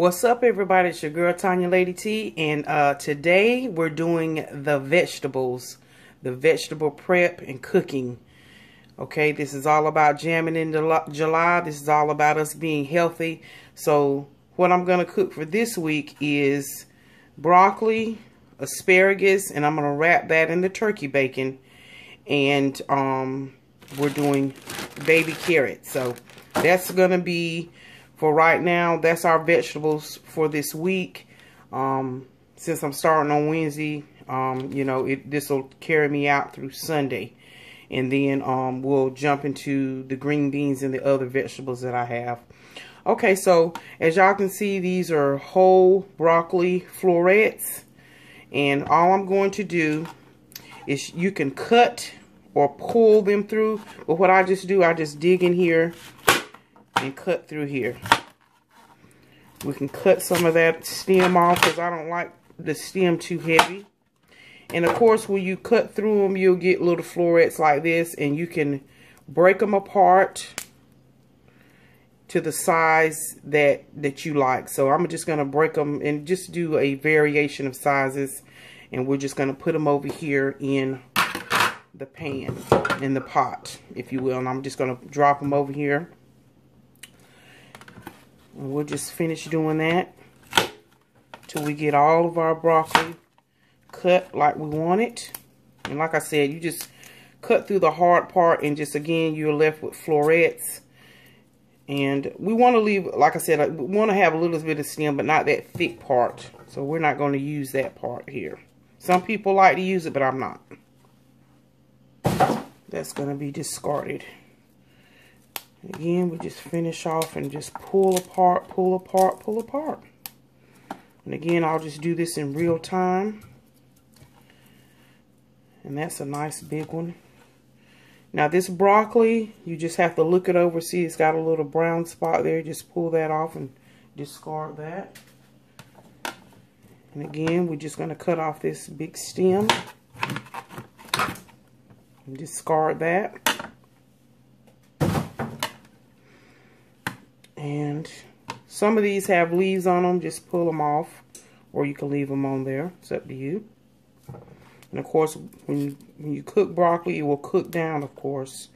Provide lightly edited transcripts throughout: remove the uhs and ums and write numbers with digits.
What's up, everybody? It's your girl Tanya Lady T, and today we're doing the vegetables, the vegetable prep and cooking. Okay, this is all about jamming in July. This is all about us being healthy. So what I'm going to cook for this week is broccoli, asparagus, and I'm going to wrap that in the turkey bacon. And we're doing baby carrots. So that's going to be, for right now, that's our vegetables for this week. Since I'm starting on Wednesday, you know, this will carry me out through Sunday. And then we'll jump into the green beans and the other vegetables that I have. Okay, so as y'all can see, these are whole broccoli florets. And all I'm going to do is, you can cut or pull them through. But what I just do, I just dig in here and cut through here. We can cut some of that stem off because I don't like the stem too heavy. And of course, when you cut through them, you'll get little florets like this, and you can break them apart to the size that you like. So I'm just going to break them and just do a variation of sizes, and we're just going to put them over here in the pan, in the pot, if you will. And I'm just going to drop them over here. And we'll just finish doing that till we get all of our broccoli cut like we want it. And like I said, you just cut through the hard part, and just, again, you're left with florets. And we want to leave, like I said, we want to have a little bit of stem, but not that thick part. So we're not going to use that part here. Some people like to use it, but I'm not. That's going to be discarded. Again, we just finish off and just pull apart, pull apart, pull apart. And again, I'll just do this in real time. And that's a nice big one. Now this broccoli, you just have to look it over. See, it's got a little brown spot there. Just pull that off and discard that. And again, we're just going to cut off this big stem. And discard that. And some of these have leaves on them. Just pull them off, or you can leave them on there. It's up to you. And of course, when you cook broccoli, it will cook down, of course.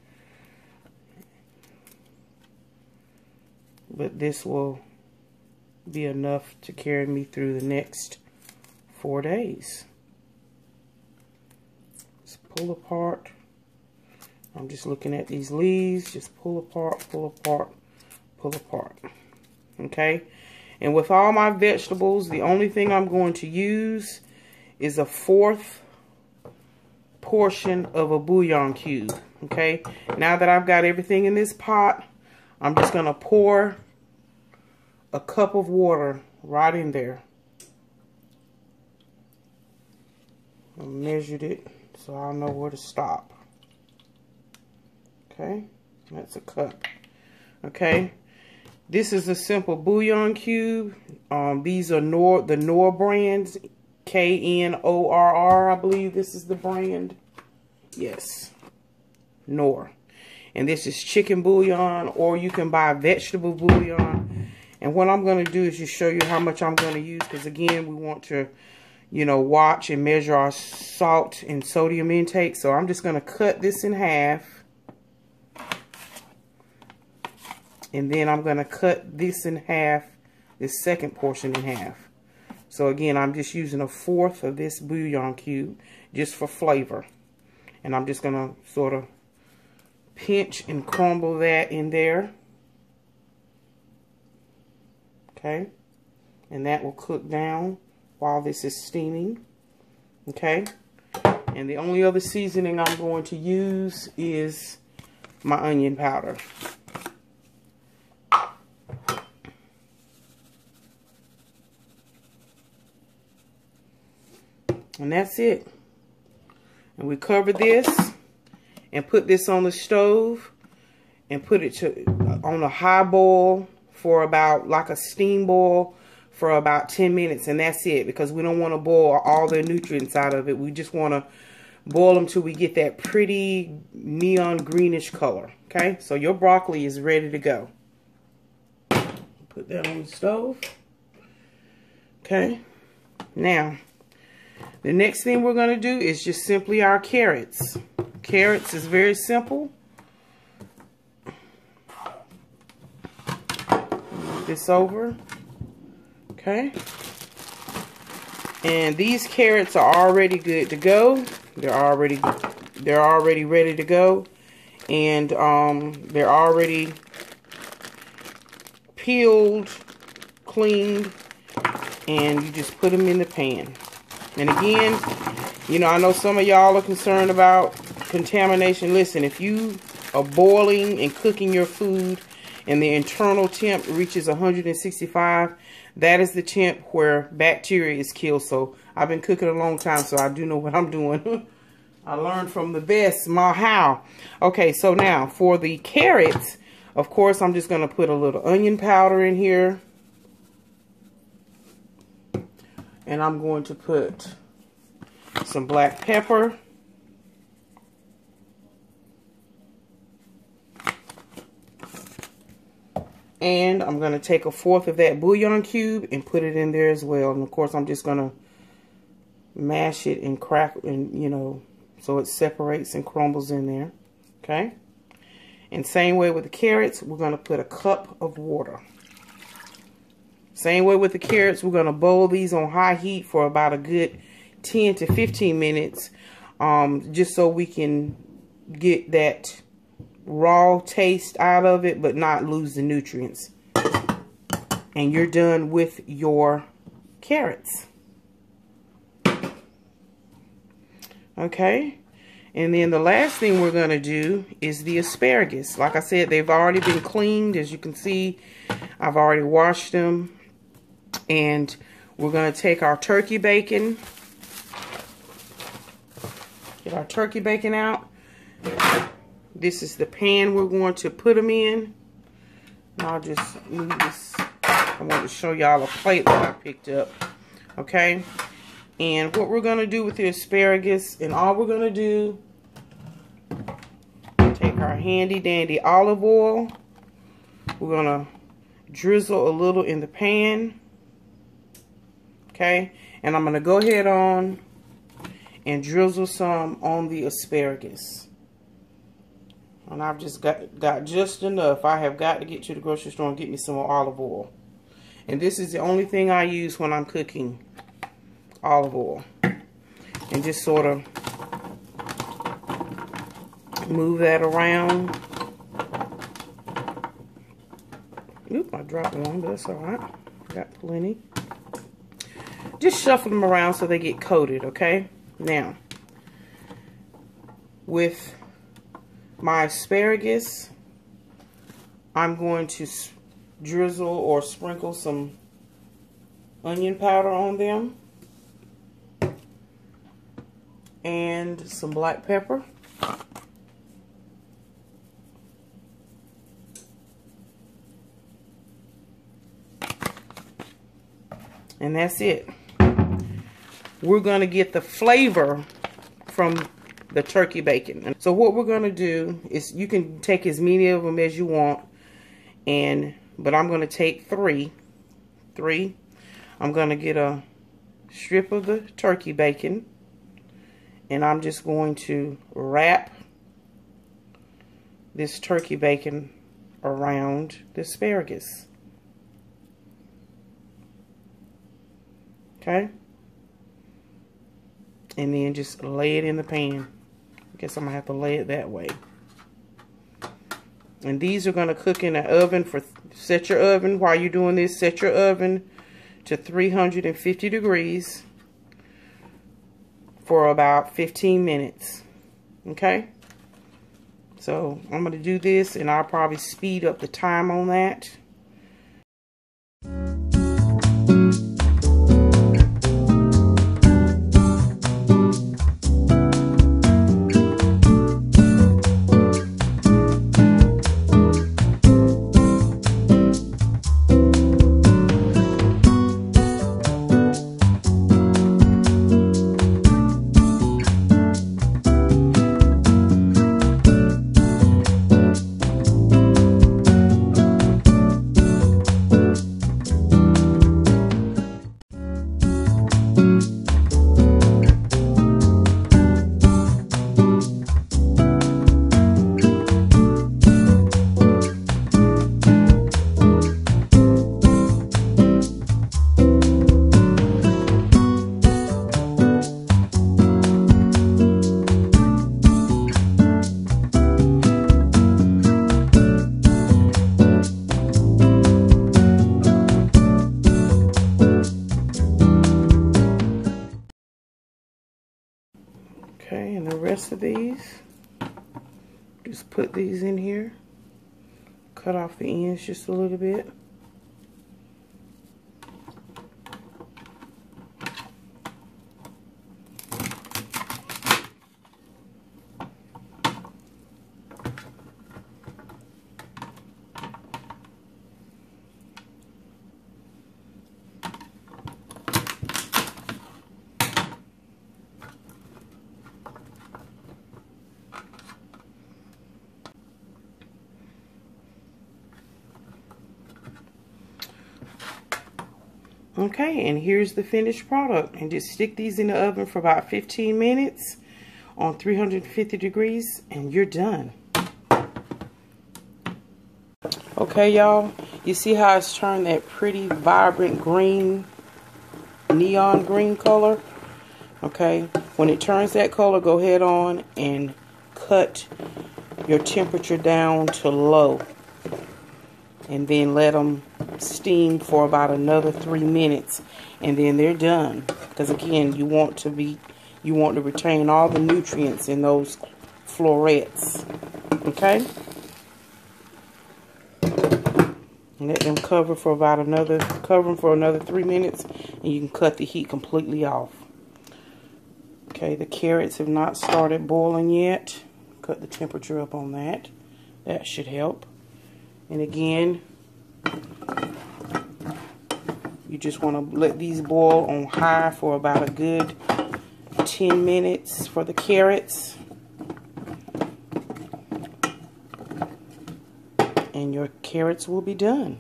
But this will be enough to carry me through the next 4 days. Just pull apart. I'm just looking at these leaves. Just pull apart, pull apart, pull apart. Okay? And with all my vegetables, the only thing I'm going to use is a 1/4 portion of a bouillon cube. Okay? Now that I've got everything in this pot, I'm just going to pour a cup of water right in there. I measured it so I'll know where to stop. Okay? That's a cup. Okay? This is a simple bouillon cube. These are the Knorr brands. Knorr, I believe this is the brand. Yes. Knorr. And this is chicken bouillon, or you can buy vegetable bouillon. And what I'm going to do is just show you how much I'm going to use, because again, we want to, you know, watch and measure our salt and sodium intake. So I'm just going to cut this in half. And then I'm going to cut this in half, this second portion in half. So again, I'm just using a 1/4 of this bouillon cube just for flavor. And I'm just going to sort of pinch and crumble that in there. Okay. And that will cook down while this is steaming. Okay. And the only other seasoning I'm going to use is my onion powder. And that's it. And we cover this and put this on the stove and put it on a high boil for about, like a steam boil, for about 10 minutes. And that's it, because we don't want to boil all the nutrients out of it. We just want to boil them till we get that pretty neon greenish color. Okay, so your broccoli is ready to go. Put that on the stove. Okay. Now, the next thing we're going to do is just simply our carrots. Carrots is very simple. Move this over. Okay. And these carrots are already good to go. They're already ready to go. And they're already peeled, cleaned, and you just put them in the pan. And again, you know, I know some of y'all are concerned about contamination. Listen, if you are boiling and cooking your food and the internal temp reaches 165, that is the temp where bacteria is killed. So I've been cooking a long time, so I do know what I'm doing. I learned from the best, ma how. Okay, so now for the carrots, of course, I'm just going to put a little onion powder in here. And I'm going to put some black pepper. And I'm going to take 1/4 of that bouillon cube and put it in there as well. And of course, I'm just going to mash it and crack, and you know, so it separates and crumbles in there. Okay. And same way with the carrots, we're going to put 1 cup of water. Same way with the carrots, we're going to boil these on high heat for about a good 10 to 15 minutes. Just so we can get that raw taste out of it, but not lose the nutrients. And you're done with your carrots. Okay. And then the last thing we're going to do is the asparagus. Like I said, they've already been cleaned. As you can see, I've already washed them. And we're going to take our turkey bacon. Get our turkey bacon out. This is the pan we're going to put them in. And I'll just move this. I want to show y'all a plate that I picked up. Okay. And what we're going to do with the asparagus, and all we're going to do, take our handy dandy olive oil. We're going to drizzle a little in the pan. Okay. And I'm going to go ahead on and drizzle some on the asparagus. And I've just got just enough. I have got to get to the grocery store and get me some more olive oil. And this is the only thing I use when I'm cooking. Olive oil. And just sort of move that around. Oop, I dropped one, but that's alright. Got plenty. Just shuffle them around so they get coated, okay? Now, with my asparagus, I'm going to drizzle or sprinkle some onion powder on them. And some black pepper. And that's it. We're going to get the flavor from the turkey bacon. So what we're going to do is, you can take as many of them as you want, but I'm going to take three. I'm going to get a strip of the turkey bacon. And I'm just going to wrap this turkey bacon around the asparagus. Okay? And then just lay it in the pan. I guess I'm going to have to lay it that way. And these are going to cook in an oven set your oven, while you're doing this, set your oven to 350 degrees. For about 15 minutes. Okay? So I'm going to do this, and I'll probably speed up the time on that. Okay, and the rest of these, just put these in here. Cut off the ends just a little bit. Okay, and here's the finished product. And just stick these in the oven for about 15 minutes on 350 degrees and you're done. Okay, y'all, you see how it's turned that pretty vibrant green, neon green color? Okay, when it turns that color, go ahead on and cut your temperature down to low. And then let them steam for about another 3 minutes, and then they're done. Because again, you want to retain all the nutrients in those florets. Okay, and let them cover for about another 3 minutes, and you can cut the heat completely off. Okay, the carrots have not started boiling yet. Cut the temperature up on that. That should help. And again, you just want to let these boil on high for about a good 10 minutes for the carrots. And your carrots will be done.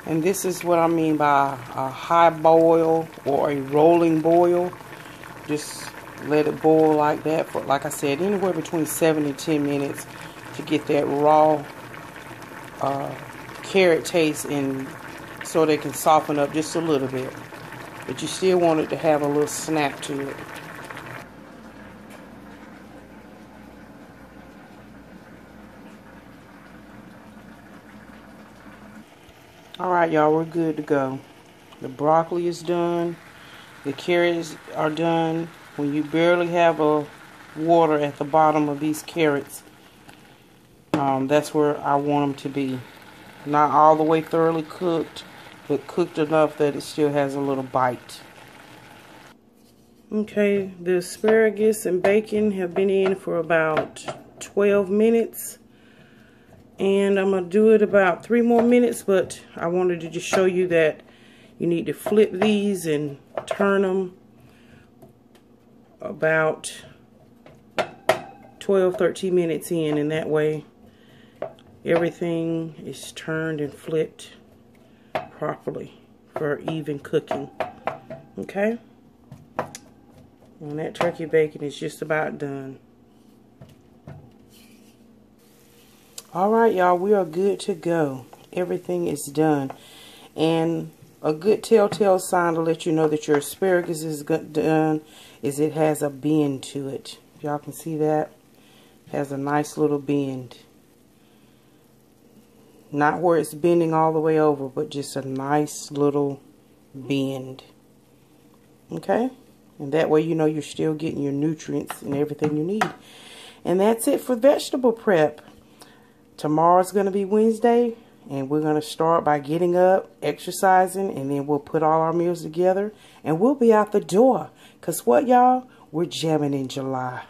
And this is what I mean by a high boil or a rolling boil. Just let it boil like that for, like I said, anywhere between 7 and 10 minutes to get that raw carrot taste, and so they can soften up just a little bit, but you still want it to have a little snap to it. Alright, y'all, we're good to go. The broccoli is done, the carrots are done. When you barely have a water at the bottom of these carrots, that's where I want them to be. Not all the way thoroughly cooked, but cooked enough that it still has a little bite. Okay, the asparagus and bacon have been in for about 12 minutes. And I'm going to do it about 3 more minutes, but I wanted to just show you that you need to flip these and turn them about 12-13 minutes in, and that way everything is turned and flipped properly for even cooking. Okay? And that turkey bacon is just about done. Alright, y'all, we are good to go. Everything is done. And a good telltale sign to let you know that your asparagus is done is it has a bend to it. Y'all can see that? It has a nice little bend. Not where it's bending all the way over, but just a nice little bend. Okay? And that way you know you're still getting your nutrients and everything you need. And that's it for vegetable prep. Tomorrow's going to be Wednesday, and we're going to start by getting up, exercising, and then we'll put all our meals together, and we'll be out the door. Because what, y'all? We're jamming in July.